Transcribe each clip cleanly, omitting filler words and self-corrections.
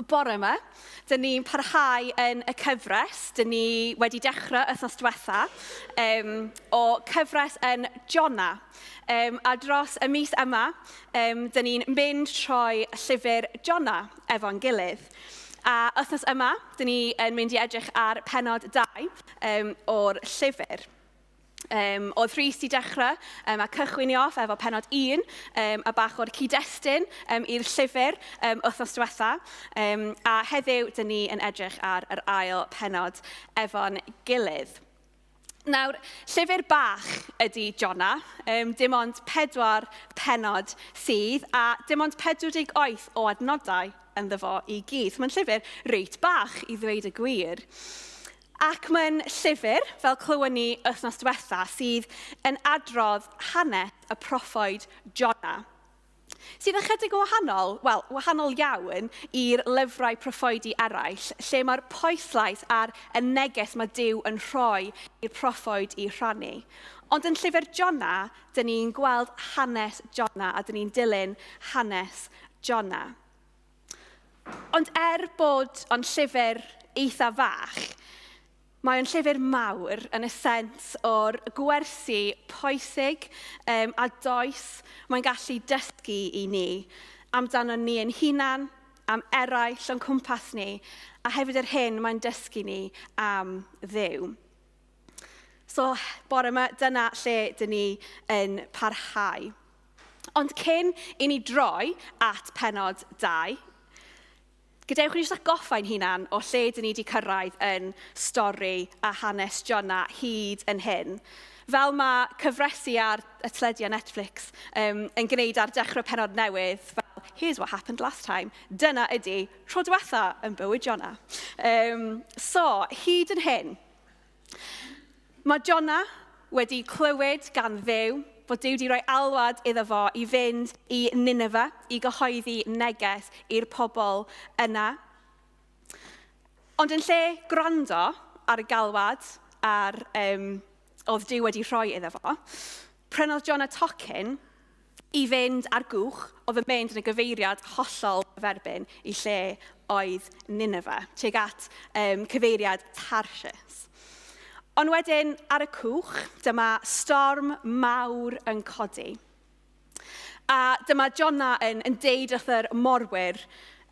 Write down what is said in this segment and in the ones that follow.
Bore yma, dyn ni'n parhau yn y cyfres. Dyn ni wedi dechrau wythnos diwetha o cyfres yn Jona. A dros y mis yma, dyn ni'n mynd trwy llyfr Jona efo'n gilydd. A wythnos yma, dyn ni'n mynd i edrych ar pennod 2 o'r llyfr. Oedd Rhys i dechrau a cychwyn ni off efo pennod 1 a bach o'r cyd-destun i'r llyfr wythnos diwetha. A heddiw, dyn ni yn edrych ar yr ail pennod efo'n gilydd. Nawr, llyfr bach ydy Jona, dim ond 4 pennod sydd, a dim ond 48 o adnodau ynddo fo i gyd. Mae'n llyfr reit bach i ddweud y gwir. Ac mae'n llyfr, fel clywon ni wythnos diwetha, sydd yn adrodd hanes y proffwyd Jona. Sydd ychydig o wahanol iawn i'r lyfrau proffwydi eraill, lle mae'r pwyslais ar y neges mae Duw yn rhoi i'r proffwyd i rhannu. Ond yn llyfr Jona, dyn ni'n gweld hanes Jona a dyn ni'n dilyn hanes Jona. Ond bod o'n llyfr eitha fach, mae'n llyfr mawr yn y sens o'r gwersi pwysig a does mae'n gallu dysgu i ni amdano ni yn hunan, am eraill o'n cwmpas ni, a hefyd yr hyn mae'n dysgu ni am Dduw. So, bore yma, dyna lle dyn ni yn parhau. Ond cyn i ni droi at pennod 2, gadewch ni jyst atgoffa'n hunan o lle dyn ni wedi cyrraedd yn stori a hanes Jona hyd yn hyn. Fel mae cyfresu ar y teledu Netflix yn gwneud ar dechrau pennod newydd, fel, here's what happened last time. Dyna ydy tro diwetha yn bywyd Jona. Hyd yn hyn, mae Jona wedi clywed gan Dduw bod Duw wedi rhoi alwad iddo fo i fynd i Nineve i gyhoeddi neges i'r pobl yna. Ond yn lle gwrando ar y galwad oedd Duw wedi rhoi iddo fo, prynodd Jona tocyn i fynd ar gwch, oedd yn mynd yn y gyfeiriad hollol ferbyn i lle oedd Nineve, tuag at cyfeiriad Tarshish. Ond wedyn, ar y cwch, dyma storm mawr yn codi. A dyma Jona yn deud wrth yr morwyr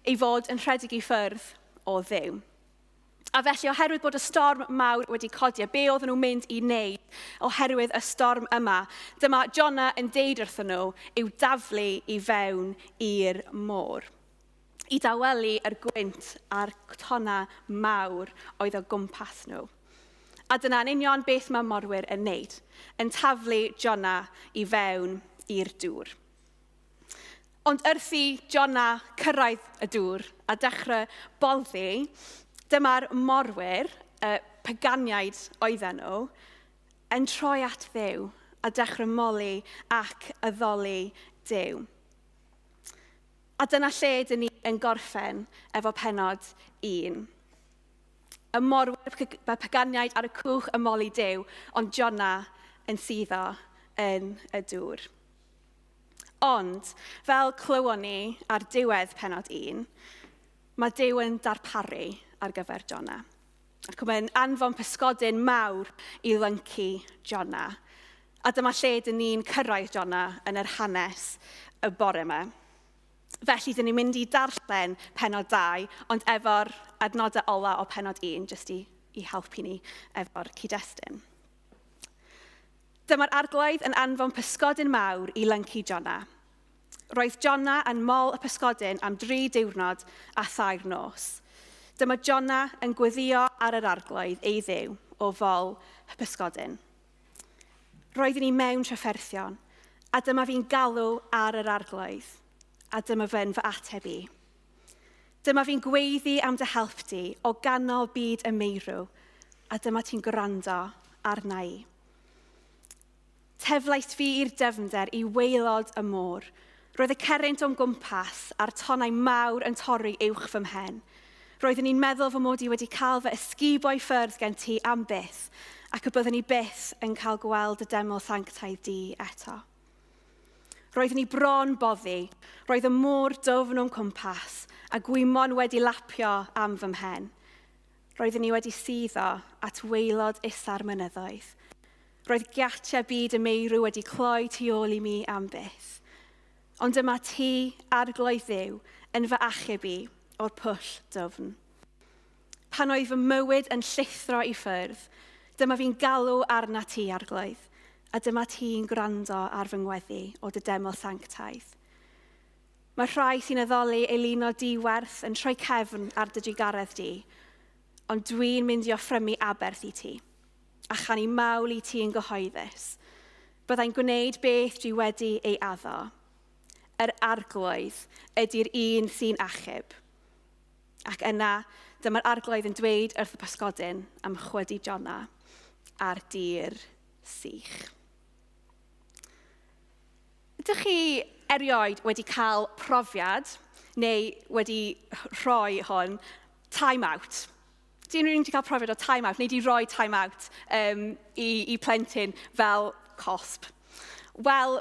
ei fod yn rhedeg i ffwrdd o Dduw. A felly, oherwydd bod y storm mawr wedi codi, a be oedden nhw'n mynd i wneud oherwydd y storm yma, dyma Jona yn deud wrthyn nhw i'w daflu i fewn i'r môr. I dawelu yr gwynt a'r tonna mawr oedd o gwmpas nhw. A dyna'n union beth mae morwyr yn wneud, yn taflu Jona i fewn i'r dŵr. Ond wrth i Jona cyrraedd y dŵr a dechrau boddi, dyma'r morwyr, paganiaid oedden nhw, yn troi at Dduw a dechrau moli ac addoli Duw. A dyna lle dyn ni yn gorffen efo pennod 1. Y morwyr paganiaid ar y cwch y moli Duw, ond Jona yn suddo yn y dŵr. Ond, fel clywon ni ar diwedd pennod 1, mae Duw yn darparu ar gyfer Jona. Ac mae'n anfon pysgodyn mawr i lyncu Jona. A dyma lle dyn ni'n cyrraedd Jona yn yr hanes y bore yma. Felly, dyn ni'n mynd i darllen pennod 2, ond efo'r adnodau ola o pennod 1, jyst i helpu ni efo'r cyd-destun. Dyma'r arglwydd yn anfon pysgodyn mawr i lyncu Jona. Roedd Jona yn mol y pysgodyn am 3 diwrnod a 3 nos. Dyma Jona yn gweddio ar yr arglwydd ei Dduw o fol y pysgodyn. Roeddwn ni mewn trafferthion, a dyma fi'n galw ar yr arglwydd. A dyma fe'n fy ateb i. Dyma fi'n gweiddi am dy help di o ganol byd y meirw, a dyma ti'n gwrando arna i. Teflais fi i'r dyfnder i waelod y môr. Roedd y cerrynt o'n gwmpas a'r tonnau mawr yn torri uwch fy mhen. Roeddwn i'n meddwl fy mod i wedi cael fy esgubo i ffwrdd gen ti am byth, ac y byddwn i byth yn cael gweld y deml sanctaidd di eto. Roeddwn i bron boddi, roedd y môr dofn o'n cwmpas, a gwymon wedi lapio am fy mhen. Roeddwn i wedi suddo at waelod isa'r mynyddoedd. Roedd giatiau byd y meirw wedi cloi tu ôl i mi am byth. Ond dyma ti, arglwydd Dduw, yn fy achub i o'r pwll dofn. Pan oedd fy mywyd yn llithro i ffyrdd, dyma fi'n galw arna ti, arglwydd, a dyma ti'n gwrando ar fy ngweddi o dy deml sanctaidd. Mae rhai sy'n addoli eiluno diwerth yn troi cefn ar dy digaredd di, ond dwi'n mynd i offrymu aberth i ti, a chanu mawl i ti yn gyhoeddus. Byddai'n gwneud beth dwi wedi ei addo. Yr arglwydd ydy'r un sy'n achub. Ac yna, dyma'r arglwydd yn dweud wrth y pysgodyn am chwydu Jona ar dir sych. Ydych chi erioed wedi cael profiad neu wedi rhoi hwn time out? Dyn nhw'n wedi cael profiad o time out neu wedi rhoi time out i plentyn fel cosp? Wel,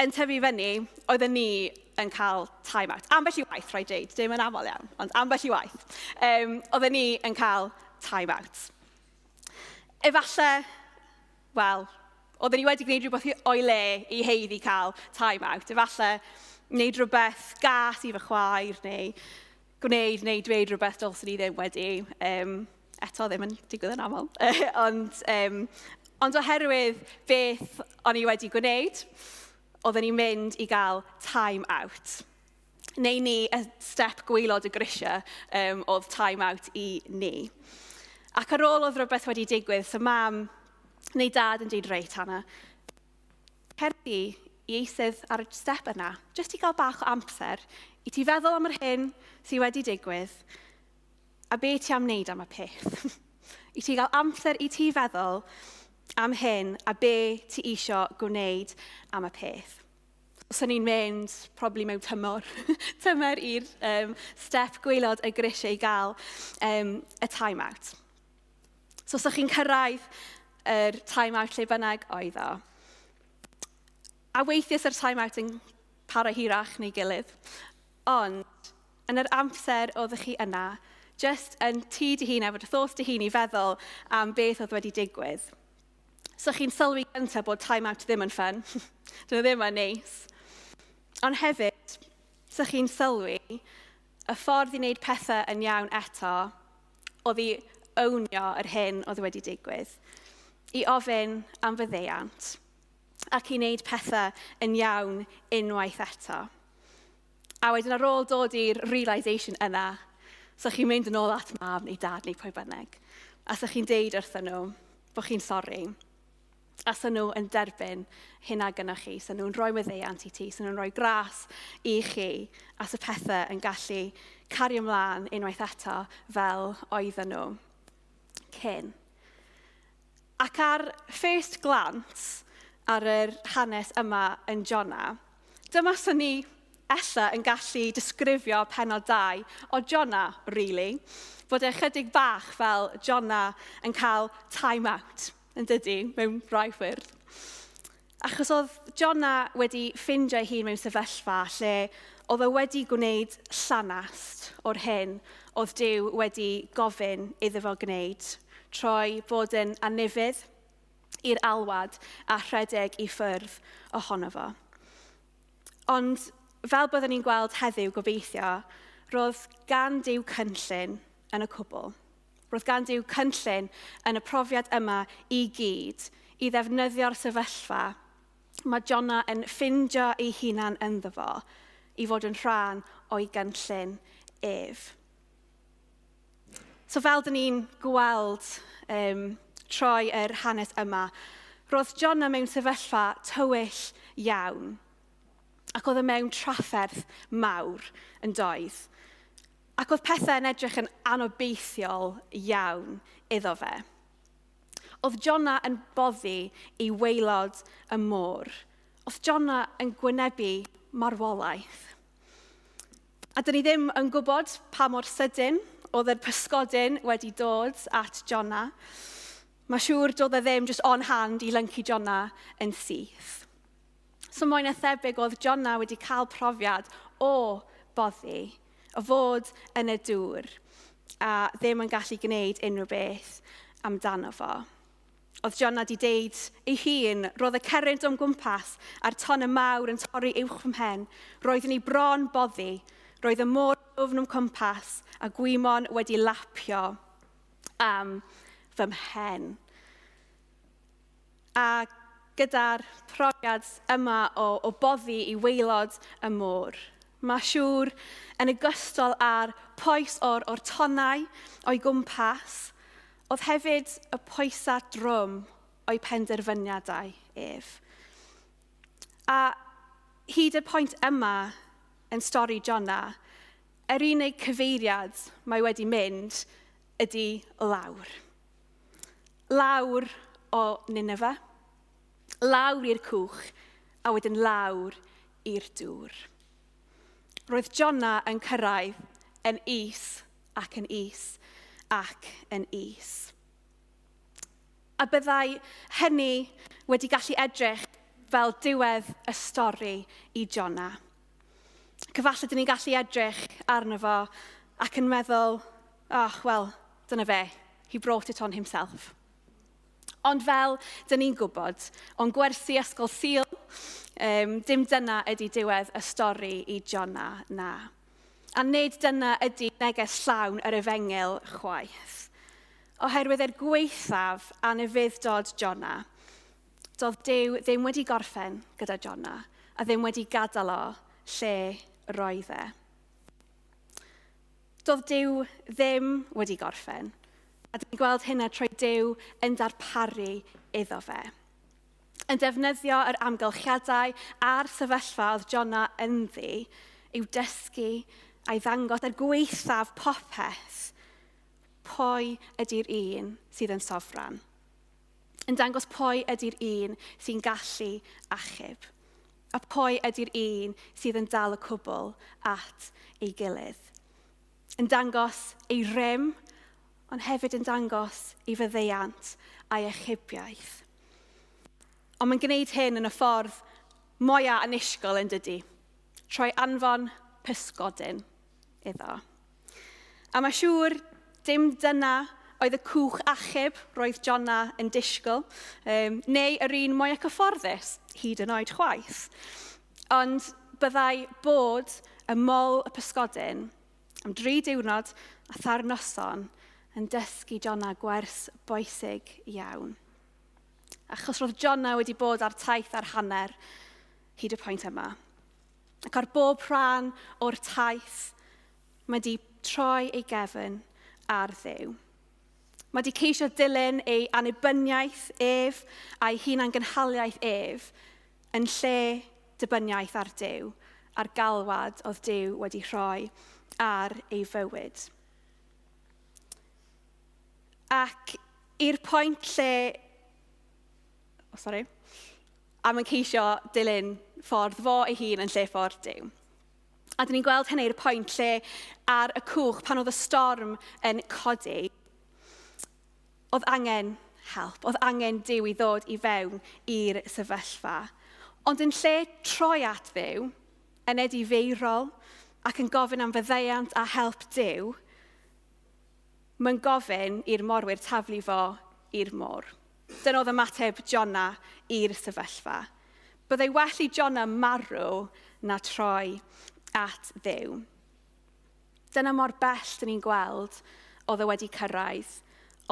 yn tyfu fyny, oedden ni yn cael time out. Ambell i waith, rhaid dweud, dim yn aml iawn, ond ambell i waith. Oedden ni yn cael time out. Efallai, wel, oedden ni wedi gwneud rhywbeth o'i le i heiddi cael time out. Efallai, wneud rhywbeth gas i fy chwaer, neu gwneud neu dweud rhywbeth dylsyn ni ddim wedi. Eto ddim yn digwydd yn aml. Ond oherwydd beth o'n i wedi gwneud, oedden ni'n mynd i gael time out. Neu ni y step gwaelod y grisiau oedd time out i ni. Ac ar ôl oedd rhywbeth wedi digwydd, so mam neu dad yn dweud, reit, Hannah, cerdi i eisydd ar y step yna, jyst i gael bach o amser, i ti feddwl am yr hyn sydd wedi digwydd, a be ti am wneud am y peth. I ti gael amser i ti feddwl am hyn a be ti isio gwneud am y peth. Os o'n i'n mynd, probably mewn tymor, tymer i'r step gwaelod y grisiau i gael y time-out. So os chi'n cyrraedd yr time-out lle bynnag oedd o. A weithiau yr time-out yn para hirach neu gilydd. Ond yn yr amser oeddech chi yna, just yn tu dy hun efo dy thos dy hun i feddwl am beth oedd wedi digwydd. So chi'n sylwi gyntaf bod time-out ddim yn ffyn. Dyn nhw ddim yn neis. Ond hefyd, so chi'n sylwi, y ffordd i wneud pethau yn iawn eto oedd i ownio yr hyn oedd wedi digwydd. I ofyn am fyddeiant ac i wneud pethau yn iawn unwaith eto. A wedyn ar ôl dod i'r realisation yna, so chi'n mynd yn ôl at mam neu dad neu pwy bynnag. A so chi'n deud wrthyn nhw bod chi'n sori. A so nhw yn derbyn hynna gynnwch chi. So nhw'n rhoi meddeiant i ti. So nhw'n rhoi gras i chi. A so pethau yn gallu cario ymlaen unwaith eto fel oedden nhw cyn. Ac ar first glance ar yr hanes yma yn Jona, dyma sy'n ni ella yn gallu disgrifio pennod 2 o Jona, really. Bod e chydig bach fel Jona yn cael time out, yn dydi, mewn rhai ffyrdd. Achos oedd Jona wedi ffindio ei hun mewn sefyllfa lle oedd e wedi gwneud llanast o'r hyn oedd Duw wedi gofyn iddo fo gwneud, troi bod yn anifydd i'r alwad a rhedeg i ffyrdd ohono fo. Ond fel byddwn ni'n gweld heddiw gobeithio, roedd gan Duw cynllun yn y cwbl. Roedd gan Duw cynllun yn y profiad yma i gyd i ddefnyddio'r sefyllfa mae Jona yn ffindio ei hunan ynddo fo i fod yn rhan o'i gynllun ef. So fel dyn ni'n gweld troi yr hanes yma, roedd Jona mewn sefyllfa tywyll iawn ac oedd e mewn trafferth mawr yn doedd. Ac oedd pethau yn edrych yn anobeithiol iawn iddo fe. Oedd Jona yn boddi i waelod y môr. Oedd Jona yn gwynebu marwolaeth. A dyn ni ddim yn gwybod pa mor sydyn oedd yr pysgodyn wedi dod at Jona. Mae siŵr doedd e ddim just on hand i lyncu Jona yn syth. So moyn y thebyg oedd Jona wedi cael profiad o boddi, o fod yn y dŵr, a ddim yn gallu gwneud unrhyw beth amdano fo. Oedd Jona wedi deud ei hun, roedd y cerrynt o'n gwmpas a'r ton y mawr yn torri uwch fy mhen. Roedd ni bron boddi, roedd y môr ofn o'n cwmpas a gwymon wedi lapio am fy mhen. A gyda'r profiad yma o boddi i waelod y môr, mae siŵr yn ogystal â'r poes o'r tonnau o'i gwmpas, oedd hefyd y poesau drwm o'i penderfyniadau ef. A hyd y pwynt yma yn stori Jona, yr unig cyfeiriad mae wedi mynd ydy lawr. Lawr o Nineve, lawr i'r cwch, a wedyn lawr i'r dŵr. Roedd Jona yn cyrraedd yn is ac yn is ac yn is. A byddai hynny wedi gallu edrych fel diwedd y stori i Jona. Cyfalle dyn ni'n gallu edrych arno fo ac yn meddwl, wel, dyna fe, he brought it on himself. Ond fel dyn ni'n gwybod, o'n gwersi ysgol Sul, dim dyna ydy diwedd y stori i Jona na. A nid dyna ydy neges llawn yr Efengyl chwaith. Oherwydd gweithaf Anufudd-dod Jona, doedd Duw ddim wedi gorffen gyda Jona a ddim wedi gadael o lle roedd e. Doedd Duw ddim wedi gorffen, a dwi'n gweld hynna trwy Duw yn darparu iddo fe. Yn defnyddio yr amgylchiadau a'r sefyllfa oedd Jona ynddi i'w dysgu a'i ddangos gweithaf popeth pwy ydy'r un sydd yn sofran. Yn dangos pwy ydy'r un sy'n gallu achub. A pwy ydy'r un sydd yn dal y cwbl at ei gilydd. Yn dangos ei rym, ond hefyd yn dangos ei faddeuant a'i achubiaeth. Ond mae'n gwneud hyn yn y ffordd mwyaf annisgwyl yn dydy, trwy anfon pysgodyn iddo. A mae siŵr dim dyna oedd y cwch achub roedd Jona yn disgwyl, neu yr un mwyaf cyfforddus, hyd yn oed chwaith. Ond byddai bod y mol y pysgodyn am 3 diwrnod a thar noson yn dysgu Jona gwers bwysig iawn. Achos roedd Jona wedi bod ar taith ar hanner hyd y pwynt yma. Ac ar bob rhan o'r taith, mae wedi troi ei gefn ar Dduw. Mae wedi ceisio dilyn ei annibyniaeth ef a'i hunangynhaliaeth ef yn lle dibyniaeth ar Duw, a'r galwad oedd Duw wedi rhoi ar ei fywyd. Ac i'r pwynt lle... a mae'n ceisio dilyn ffordd fo ei hun yn lle ffordd Duw. A dyn ni'n gweld hynny i'r pwynt lle ar y cwch pan oedd y storm yn codi, oedd angen help, oedd angen Duw i ddod i fewn i'r sefyllfa. Ond yn lle troi at Dduw, yn edifeirol ac yn gofyn am faddeuant a help Duw, mae'n gofyn i'r morwyr taflu fo i'r môr. Dyna oedd ymateb Jona i'r sefyllfa. Byddai well i Jona marw na troi at Dduw. Dyna mor bell dyn ni'n gweld oedd e wedi cyrraedd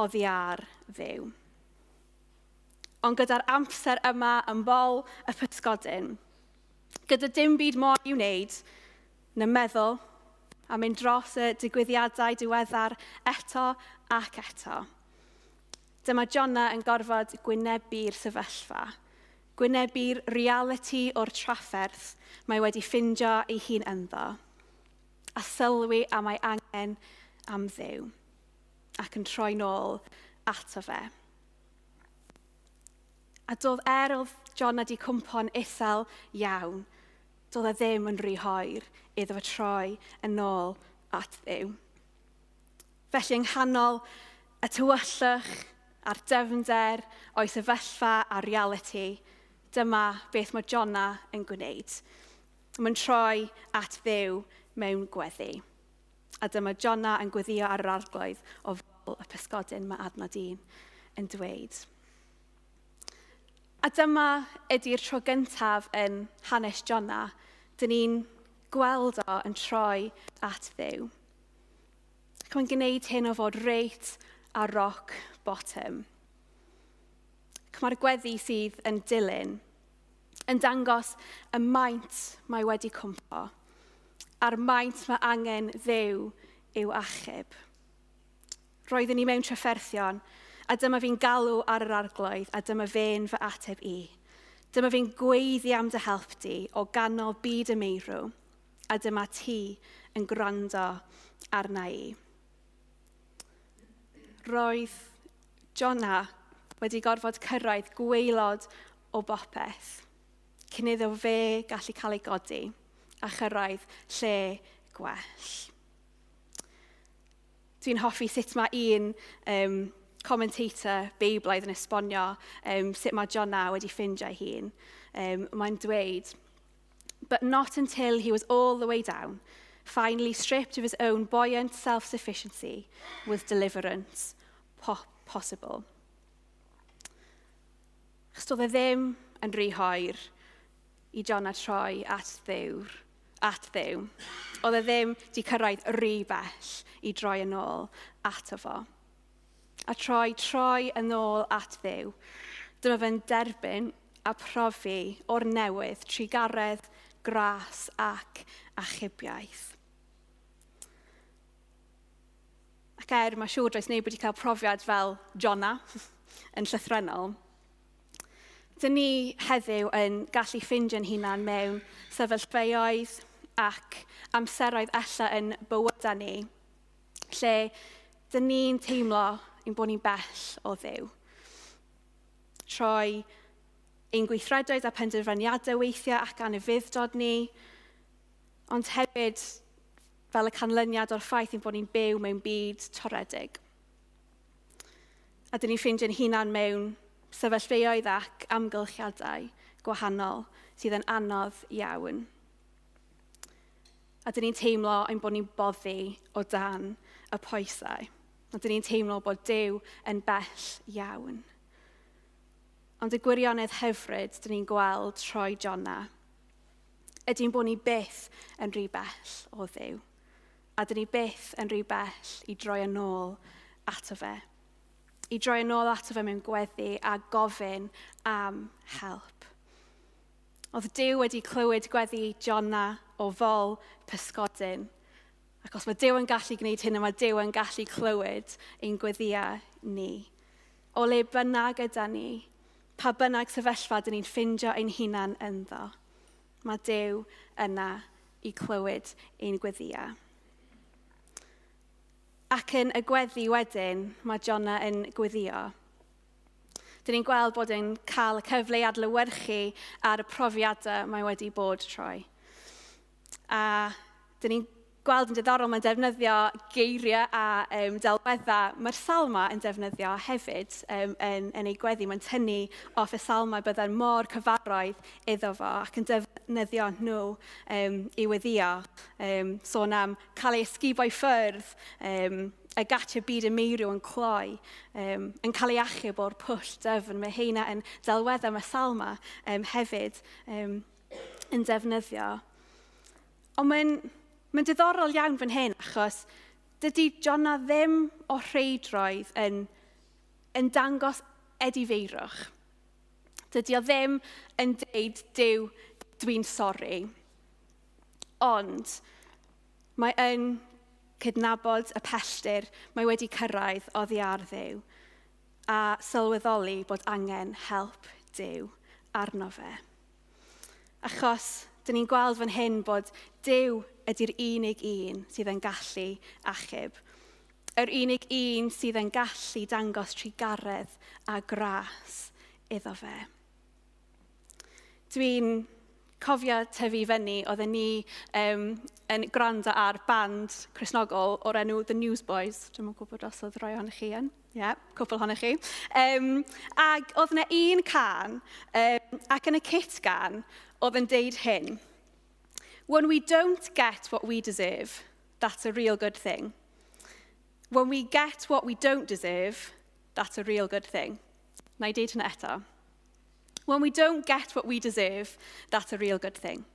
oddi ar Dduw. Ond gyda'r amser yma yn bol y pysgodyn, gyda dim byd mor i'w wneud na meddwl a mynd dros y digwyddiadau diweddar eto ac eto. Dyma Jona yn gorfod gwynebu'r sefyllfa, gwynebu'r reality o'r trafferth mae wedi ffindio ei hun ynddo, a sylwi a mae angen am Dduw, ac yn troi nôl ato fe. A doedd oedd Jona wedi cwmpo'n isel iawn, doedd e ddim yn rhy hoer iddo fe troi yn ôl at Dduw. Felly yng nghanol y tywyllwch a'r dyfnder o'i sefyllfa a reality, dyma beth mae Jona yn gwneud. Mae'n troi at Dduw mewn gweddi. A dyma Jona yn gweddio ar yr arglwydd o fel y pysgodyn mae adnod 1 yn dweud. A dyma ydy'r tro gyntaf yn hanes Jona, dyn ni'n gweld o yn troi at Dduw. Ac mae'n gwneud hyn o fod reit ar rock bottom. Ac mae'r gweddi sydd yn dilyn yn dangos y maint mae wedi cwmpo, a'r maint mae angen Dduw i'w achub. Roeddwn ni mewn trafferthion, a dyma fi'n galw ar yr arglwydd, a dyma fe'n fy ateb i. Dyma fi'n gweiddi am dy help di o ganol byd y meirw, a dyma ti yn gwrando arna i. Roedd Jona wedi gorfod cyrraedd gwaelod o bopeth, cyn iddo fe gallu cael ei godi a chyrraedd lle gwell. Dwi'n hoffi sut mae un commentator Beiblaidd yn esbonio sut mae Jona wedi ffeindio ei hun. Mae'n dweud, but not until he was all the way down, finally stripped of his own buoyant self-sufficiency, was deliverance possible. Achos doedd e ddim yn rhy hoer i Jona troi at Dduw. Oedd e ddim di cyrraedd rhy bell i droi yn ôl ato fo. A troi yn ôl at Dduw. Dyma fe'n derbyn a profi o'r newydd trigaredd, gras ac achubiaeth. Ac mae siŵr does neb wedi cael profiad fel Jona yn llythrennol. Dyn ni heddiw yn gallu ffindio'n hunan mewn sefyllfaoedd ac amseroedd ella yn bywydau ni, lle dyn ni'n teimlo ein bod ni'n bell o Dduw. Troi ein gweithredoedd a penderfyniadau weithiau ac anufudd-dod ni, ond hefyd fel y canlyniad o'r ffaith ein bod ni'n byw mewn byd toredig. A dyn ni'n ffindio'n hunan mewn sefyllfaoedd ac amgylchiadau gwahanol sydd yn anodd iawn. A dyn ni'n teimlo ein bod ni'n boddi o dan y poesau. A dyn ni'n teimlo bod Duw yn bell iawn. Ond y gwirionedd hyfryd dyn ni'n gweld troi Jona ydy'n bod ni byth yn rhy bell o Dduw. A dyn ni byth yn rhy bell i droi yn ôl ato fe. I droi yn ôl ato fe mewn gweddi a gofyn am help. Oedd Duw wedi clywed gweddi Jona o fol pysgodyn. Ac os mae Duw yn gallu gwneud hyn, mae Duw yn gallu clywed ein gweddiau ni. O le bynnag yda ni, pa bynnag sefyllfa dyn ni'n ffindio ein hunan ynddo, mae Duw yna i clywed ein gweddiau. Ac yn y gweddi wedyn, mae Jona yn gweddio. Dyn ni'n gweld bod e'n cael y cyfle i adlewyrchu ar y profiadau mae wedi bod troi. A dyn ni'n gweld yn diddorol mae'n defnyddio geiriau a delweddau. Mae'r salma yn defnyddio hefyd yn ei gweddi. Mae'n tynnu off y salma byddai'n mor cyfarwydd iddo fo ac yn defnyddio nhw i weddio. Sôn am cael ei ysgubo i ffyrdd, y gatiau byd y meirw yn cloi, yn cael ei achub o'r pwll dyfn. Mae heina yn delweddau mae salma hefyd yn defnyddio. Ond mae'n diddorol iawn fan hyn, achos dydy Jona ddim o rheidroedd yn dangos edifeirwch. Dydy o ddim yn deud, Duw, dwi'n sori. Ond mae yn cydnabod y pellter mae wedi cyrraedd oddi ar Dduw a sylweddoli bod angen help Duw arno fe. Achos dyn ni'n gweld fan hyn bod Duw ydy'r unig un sydd yn gallu achub. Yr unig un sydd yn gallu dangos trigaredd a gras iddo fe. Dwi'n cofio tyfu fyny, oedden ni yn gwrando ar band Cresnogol o'r enw The Newsboys. Dwi'n gwybod os oedd rhai ohonych chi yn. Cwpl ohonych chi. Ac oedd yna un can, ac yn y kit gan, oedd yn deud hyn. When we don't get what we deserve, that's a real good thing. When we get what we don't deserve, that's a real good thing. Na I deud hynna eto. When we don't get what we deserve, that's a real good thing.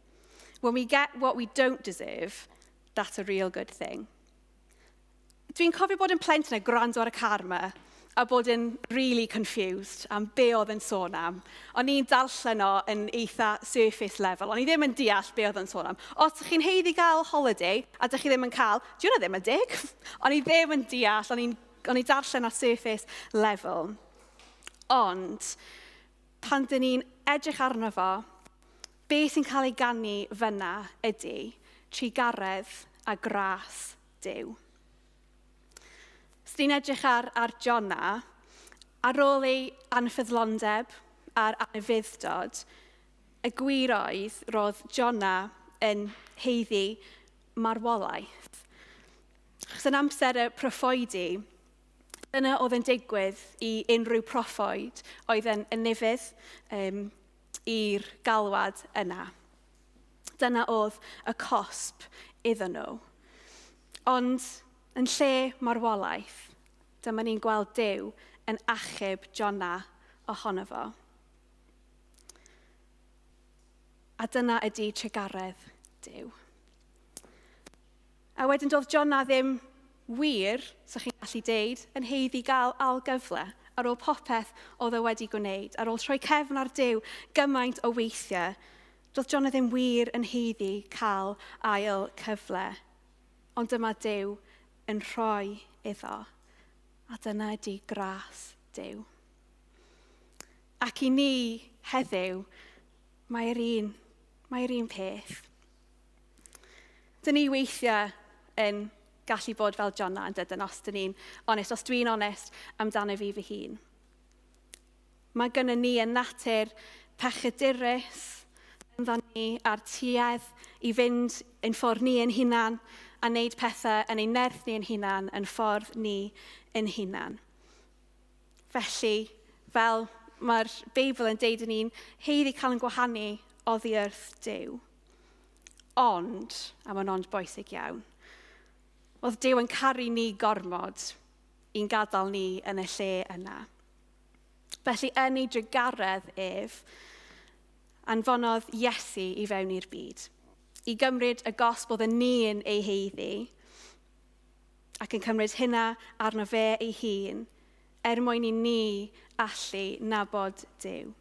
When we get what we don't deserve, that's a real good thing. Dwi'n cofio bod yn plentyn a gwrando ar y car yma a bod yn really confused am be oedd yn sôn am. O'n i'n darllen o yn eitha surface level. O'n i ddim yn deall be oedd yn sôn am. Os ydych chi'n heiddi gael holiday a ydych chi ddim yn cael, dwi'n ddim yn dig. O'n i ddim yn deall, o'n i darllen o surface level. Ond, pan dyn ni'n edrych arno fo, be sy'n cael ei ganu fyna ydy trigaredd a gras Duw. Os ni'n edrych ar Jona, ar ôl ei anffyddlondeb a'r Anufudd-dod, y gwir oedd roedd Jona yn heiddi marwolaeth. Achos yn amser y proffwydi, dyna oedd yn digwydd i unrhyw proffwyd oedd yn nifydd i'r galwad yna. Dyna oedd y cosb iddyn nhw. Ond yn lle marwolaeth, dyma ni'n gweld Duw yn achub Jona ohono fo. A dyna ydy trigaredd Duw. A wedyn doedd Jona ddim wir, so chi'n gallu deud, yn heiddi gael algyfle ar ôl popeth oedd e wedi gwneud, ar ôl troi cefn ar Duw gymaint o weithiau. Doedd Jona ddim wir yn heiddi cael ail cyfle, ond dyma Duw yn rhoi iddo, a dyna ydy gras Duw. Ac i ni heddiw, mae'r un peth. Dyn ni weithiau yn gallu bod fel Jona yn dydyn, os dwi'n onest amdano fi fy hun. Mae gynnon ni yn natur pechadurus, amdano ni a'r tuedd i fynd yn ffordd ni yn hunan, a wneud pethau yn ein nerth ni yn hunan, yn ffordd ni yn hunan. Felly, fel mae'r Beibl yn deud yn ni'n heiddi cael yn gwahanu oddi wrth Duw. Ond, a mae'n ond bwysig iawn, oedd Duw yn caru ni gormod i'n gadael ni yn y lle yna. Felly, yn ei drigaredd ef, anfonodd Iesu i fewn i'r byd, i gymryd y gosb oedd yn ni'n ei heiddi, ac yn cymryd hynna arno fe ei hun, mwyn i ni allu nabod Duw,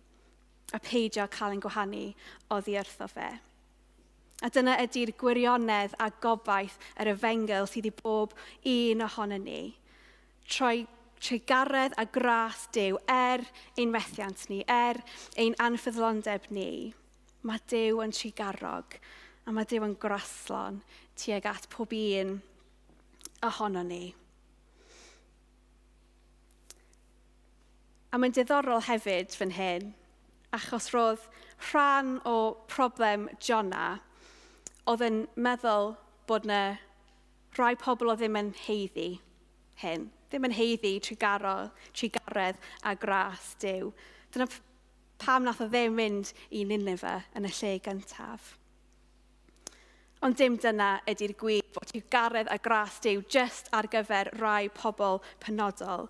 a peidio cael ein gwahanu oddi wrtho fe. A dyna ydy'r gwirionedd a gobaith yr efengil sydd i bob un ohono ni. Troi trigaredd a gras Duw ein methiant ni, ein anffyddlondeb ni. Mae Duw yn trigarog, a mae Duw yn graslon tuag at pob un ohono ni. A mae'n diddorol hefyd fan hyn, achos roedd rhan o problem Jona oedd yn meddwl bod yna rhai pobl o ddim yn heiddi hyn, ddim yn heiddi trigaredd a gras Duw. Dyna pam nath o ddim mynd i Nineve yn y lle gyntaf. Ond dim dyna ydy'r gwir bod trigaredd a gras Duw just ar gyfer rai pobl penodol.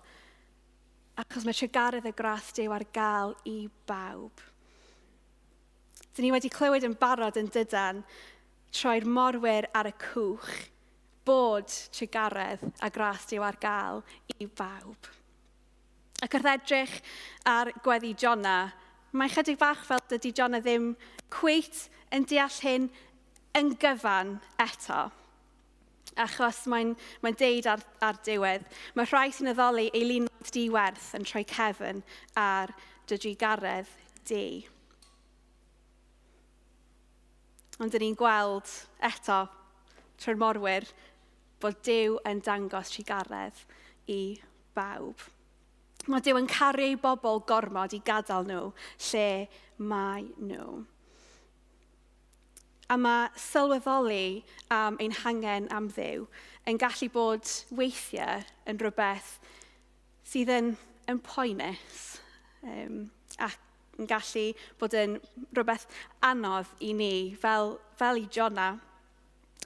Achos mae trigaredd a gras Duw ar gael i bawb. Dyn ni wedi clywed yn barod yn dydan troi'r morwyr ar y cwch bod trigaredd a gras Duw ar gael i bawb. Ac wrth edrych ar gweddi Jona, mae chydig bach fel dydy Jona ddim cweit yn deall hyn yn gyfan eto. Achos mae'n deud ar diwedd, mae rhai sy'n addoli ei lunoedd diwerth yn troi cefn ar dy drigaredd di. Ond dyn ni'n gweld eto trwy'r morwyr bod Duw yn dangos trigaredd i bawb. Mae Duw yn caru ei bobl gormod i gadael nhw lle mae nhw. A mae sylweddoli am ein hangen am Dduw yn gallu bod weithiau yn rhywbeth sydd yn poenus ac yn gallu bod yn rhywbeth anodd i ni fel i Jona.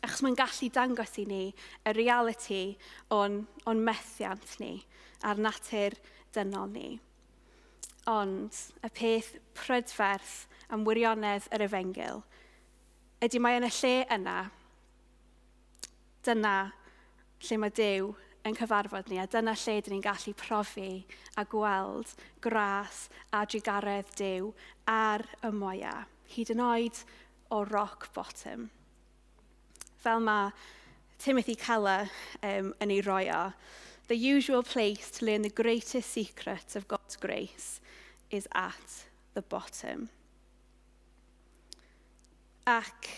Achos mae'n gallu dangos i ni y reality o'n methiant ni a'r natur dynol ni. Ond y peth prydferth am wirionedd yr Efengyl ydy mae yn y lle yna, dyna lle mae Duw yn cyfarfod ni, a dyna lle dyn ni'n gallu profi a gweld gras a drugaredd Duw ar y moia, hyd yn oed o rock bottom. Fel mae Timothy Keller yn ei roi o, the usual place to learn the greatest secret of God's grace is at the bottom. Ac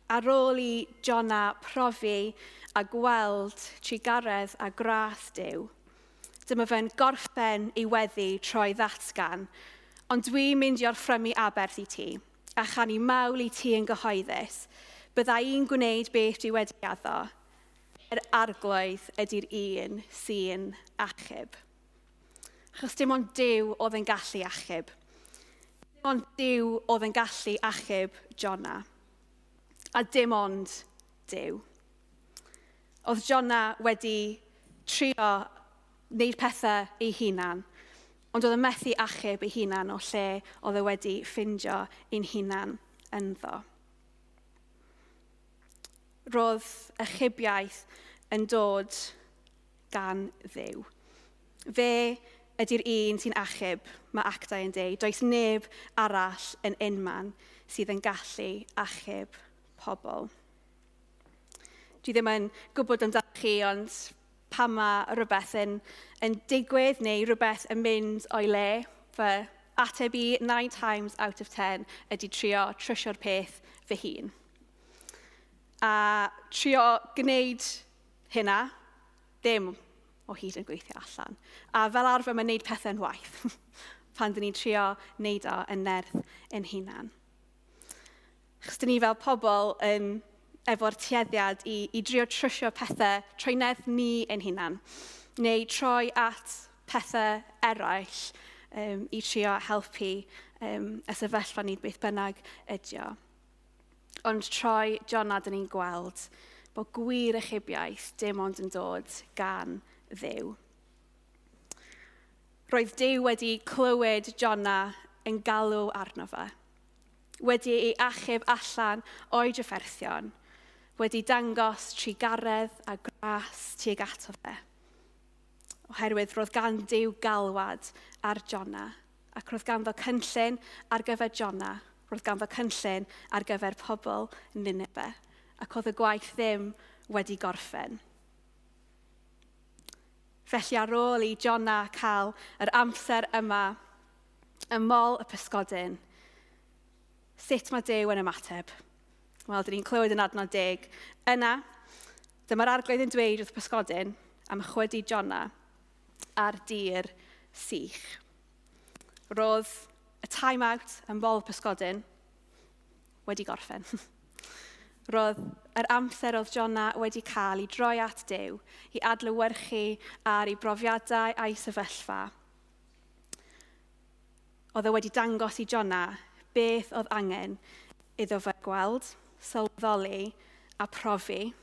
ar ôl i Jona profi a gweld trugaredd a gras Duw, dyma fe'n gorffen ei weddi troi ddatgan, ond dwi'n mynd i orffrymu aberth i ti, a chanu mawl i ti yn gyhoeddus, bydda i'n gwneud beth dwi wedi addo. Yr arglwydd ydy'r un sy'n achub. Achos dim ond Duw oedd yn gallu achub. Dim ond Duw oedd yn gallu achub Jona. A dim ond Duw. Oedd Jona wedi trio wneud pethau ei hunan, ond oedd yn methu achub ei hunan o lle oedd e wedi ffindio ein hunan ynddo. Roedd achubiaeth yn dod gan Dduw. Fe ydy'r un sy'n achub, mae actau yn dweud. Does neb arall yn unman sydd yn gallu achub pobl. Dwi ddim yn gwybod amdano chi, ond pan mae rhywbeth yn digwydd neu rhywbeth yn mynd o'i le, fy ateb i 9 times out of 10 ydy trio trysio'r peth fy hun. A trio gwneud hynna, ddim o hyd yn gweithio allan. A fel arfer mae'n gwneud pethau'n waith pan dyn ni'n trio wneud o yn nerth yn hunan. Chos dyn ni fel pobl efo'r tueddiad i drio trysio pethau trwy nerth ni yn hunan, neu troi at pethau eraill i trio helpu y sefyllfa ni beth bynnag ydio. Ond troi Jona dyn ni'n gweld bod gwir achubiaeth dim ond yn dod gan Dduw. Roedd Duw wedi clywed Jona yn galw arno fe, wedi ei achub allan o'i drafferthion, wedi dangos trugaredd a gras tuag ato fe. Oherwydd roedd gan Duw galwad ar Jona, ac roedd ganddo cynllun ar gyfer Jona, roedd ganddo cynllun ar gyfer pobl Nineve, ac oedd y gwaith ddim wedi gorffen. Felly ar ôl i Jona cael yr amser yma ym mol y pysgodyn, sut mae Duw yn ymateb? Wel, dyn ni'n clywed yn adnod 10. Yna, dyma'r arglwydd yn dweud wrth pysgodyn am chwydu Jona ar dir sych. Roedd y time-out yn mol pysgodyn wedi gorffen. Roedd yr amser oedd Jona wedi cael i droi at Duw, i adlewyrchu ar ei brofiadau a'i sefyllfa. Oedd e wedi dangos i Jona beth oedd angen iddo fe gweld, sylweddoli a profi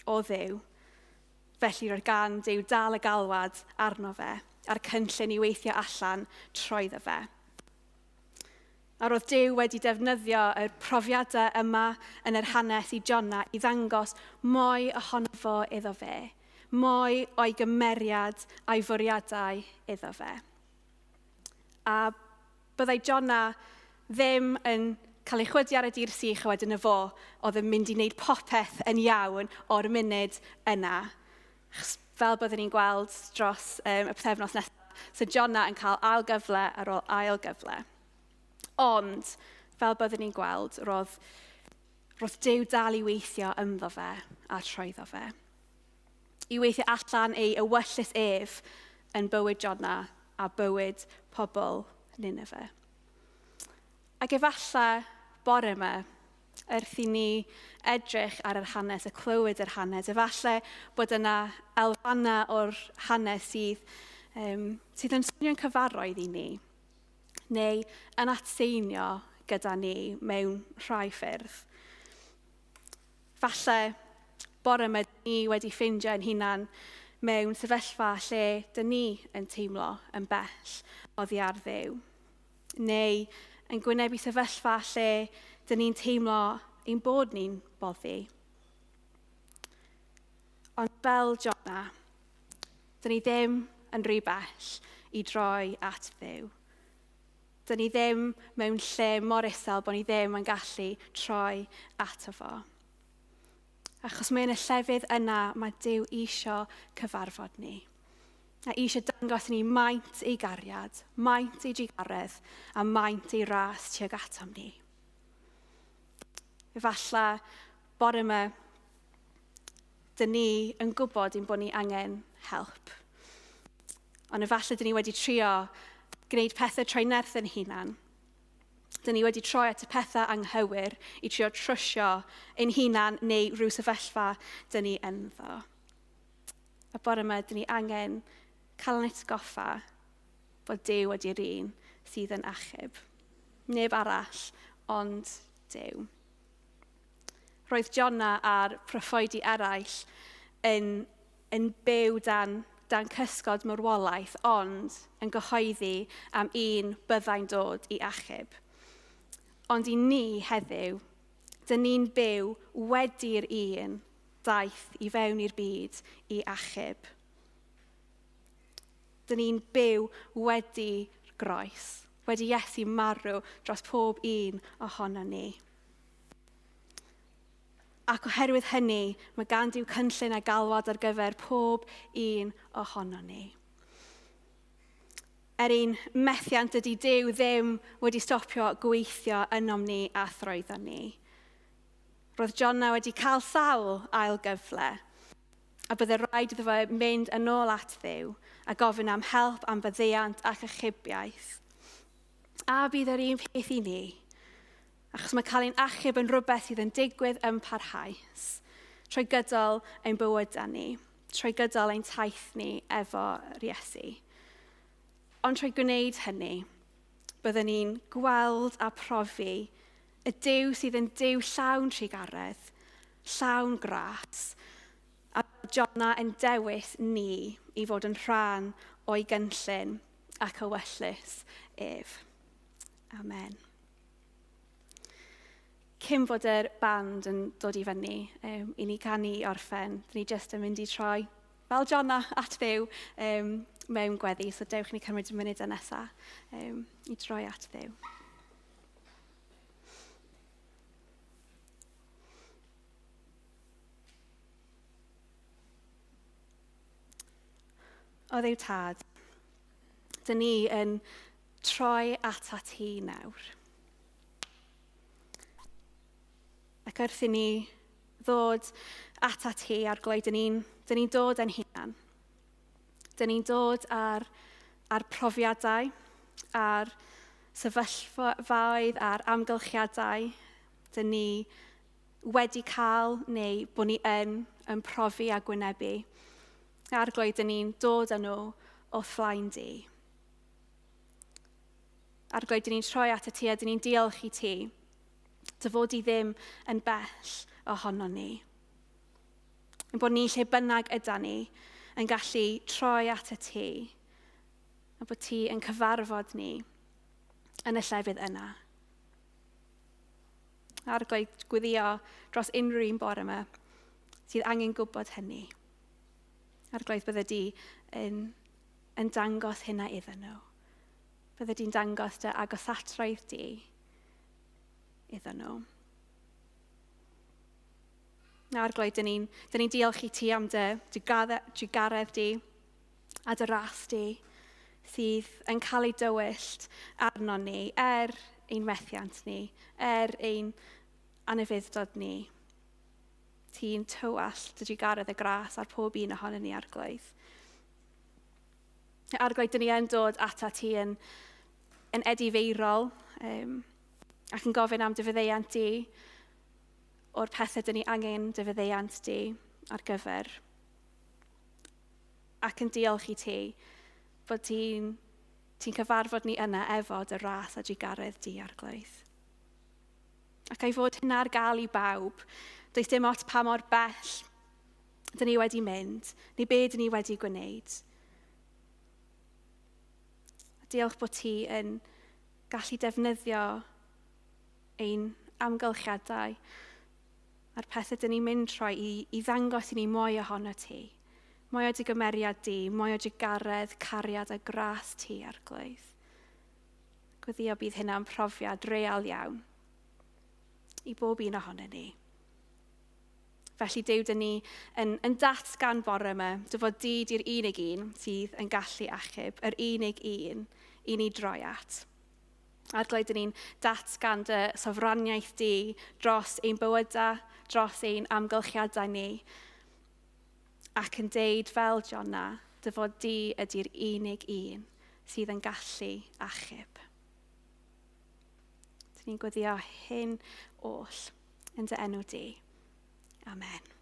o Dduw. Felly roedd gan Duw dal y galwad arno fe, a'r cynllun i weithio allan troeddo fe. A roedd Duw wedi defnyddio y profiadau yma yn yr hanes i Jona i ddangos mwy ohono fo iddo fe, mwy o'i gymeriad a'i fwriadau iddo fe. A byddai Jona ddim yn cael ei chwydu ar y dir sych a wedyn y fo oedd yn mynd i wneud popeth yn iawn o'r munud yna. Fel byddwn ni'n gweld dros y pythefnos nesaf, so Jona yn cael ail gyfle ar ôl ail gyfle. Ond, fel byddwn ni'n gweld, roedd Duw dal i weithio ynddo fe a troeddo fe. I weithio allan ei ewyllus ef yn bywyd Jona a bywyd pobl Nineve. Ac efallai bore yma, wrth i ni edrych ar yr hanes, y clywed yr hanes. Efallai bod yna elfanna o'r hanes sydd yn swnio'n cyfarwydd i ni, neu yn atseinio gyda ni mewn rhai ffyrdd. Falle bore yma ni wedi ffeindio ein hunan mewn sefyllfa lle dyn ni yn teimlo yn bell oddi ar Dduw, neu yn gwynebu sefyllfa lle dyn ni'n teimlo ein bod ni'n boddi. Ond fel Jona, dyn ni ddim yn rhy bell i droi at Dduw. Dyn ni ddim mewn lle mor isel bod ni ddim yn gallu troi ato fo. Achos mae yn y llefydd yna mae Duw isio cyfarfod ni. A isio dangos ni maint ei gariad, maint ei digaredd a maint ei ras tuag atom ni. Efallai bore yma, dyn ni yn gwybod ein bod ni angen help. Ond efallai dyn ni wedi trio gwneud pethau trwy nerth yn hunan. Dyn ni wedi troi at y pethau anghywir i trio trwsio ein hunan neu rhyw sefyllfa dyn ni ynddo. A bore yma, dyn ni angen cael yn atgoffa bod Duw ydy'r un sydd yn achub. Neb arall, ond Duw. Roedd Jona a'r proffwydi eraill yn byw dan cysgod marwolaeth, ond yn gyhoeddi am un byddai'n dod i achub. Ond i ni heddiw, dyn ni'n byw wedi'r un daeth i fewn i'r byd i achub. Dyn ni'n byw wedi'r groes, wedi Iesu marw dros pob un ohono ni. Ac oherwydd hynny, mae gan Duw cynllun a galwad ar gyfer pob un ohono ni. Un methiant ydy Duw ddim wedi stopio gweithio ynom ni a thrwyddo ni. Roedd Jona wedi cael sawl ail gyfle, a bydde rhaid iddo fe mynd yn ôl at Dduw a gofyn am help, am buddiant ac achubiaeth. A bydd yr un peth i ni. Achos mae cael ein achub yn rhywbeth sydd yn digwydd yn parhaus, trwy gydol ein bywydau ni, trwy gydol ein taith ni efo Iesu. Ond trwy gwneud hynny, byddwn ni'n gweld a profi y Duw sydd yn Duw llawn trigaredd, llawn gras, a Jona yn dewis ni i fod yn rhan o'i gynllun ac ewyllus ef. Amen. Cyn fod yr band yn dod i fyny, i ni canu orffen, dyn ni jyst yn mynd i troi fel Jona at Dduw mewn gweddi, so dewch ni cymryd y munud nesaf i droi at Dduw. O Dduw Tad, dyn ni yn troi atat ti nawr. Ac wrth i ni ddod atat ti ar gloi, dyn ni'n dod yn hunan. Dyn ni'n dod ar profiadau, ar sefyllfaoedd, ar amgylchiadau. Dyn ni wedi cael neu bod ni yn profi a gwynebu. Ar gloi, dyn ni'n dod â nhw o flaen di. Ar gloi, dyn ni'n troi at ti a dyn ni'n diolch i ti. Dy fod i ddim yn bell ohono ni. Yn bod ni lle bynnag yda ni yn gallu troi at y ti, a bod ti yn cyfarfod ni yn y llefydd yna. Ar gloi gweddio dros unrhyw un bore yma sydd angen gwybod hynny. Ar gloi bydde di yn dangos hynna iddyn nhw. Bydde di'n dangos dy agosatrwydd di iddyn nhw. Ar gloi, dyn ni'n diolch i ti am dy digaredd di a dy ras di sydd yn cael ei dywyllt arno ni, ein methiant ni, ein anufudd-dod ni. Ti'n tywall dy digaredd y gras ar pob un ohono ni ar gloi. Ar gloi, dyn ni yn dod ata ti yn edifeirol ac yn gofyn am dy fuddeuant di, o'r pethau dyn ni angen dy fyddeiant di ar gyfer. Ac yn diolch i ti bod ti'n cyfarfod ni yna efo dy ras a digaredd di Arglwydd. Ac ei fod hynna ar gael i bawb, does dim ots pa mor bell dyn ni wedi mynd, neu be dyn ni wedi gwneud. Diolch bod ti yn gallu defnyddio ein amgylchiadau a'r pethau dyn ni'n mynd trwy i ddangos i ni mwy ohono ti. Mwy o dy gymeriad di, mwy o dy garedd, cariad a gras ti Arglwydd. Gwyddio bydd hynna'n profiad real iawn i bob un ohono ni. Felly Duw, dyn ni yn datgan bore yma, dy fod di di'r unig un sydd yn gallu achub, yr unig un i ni droi at. Arglwydd, dyn ni'n datgan dy sofraniaeth di dros ein bywydau, dros ein amgylchiadau ni, ac yn deud fel Jona, dy fod di ydy'r unig un sydd yn gallu achub. Dyn ni'n gweddio hyn oll yn dy enw di. Amen.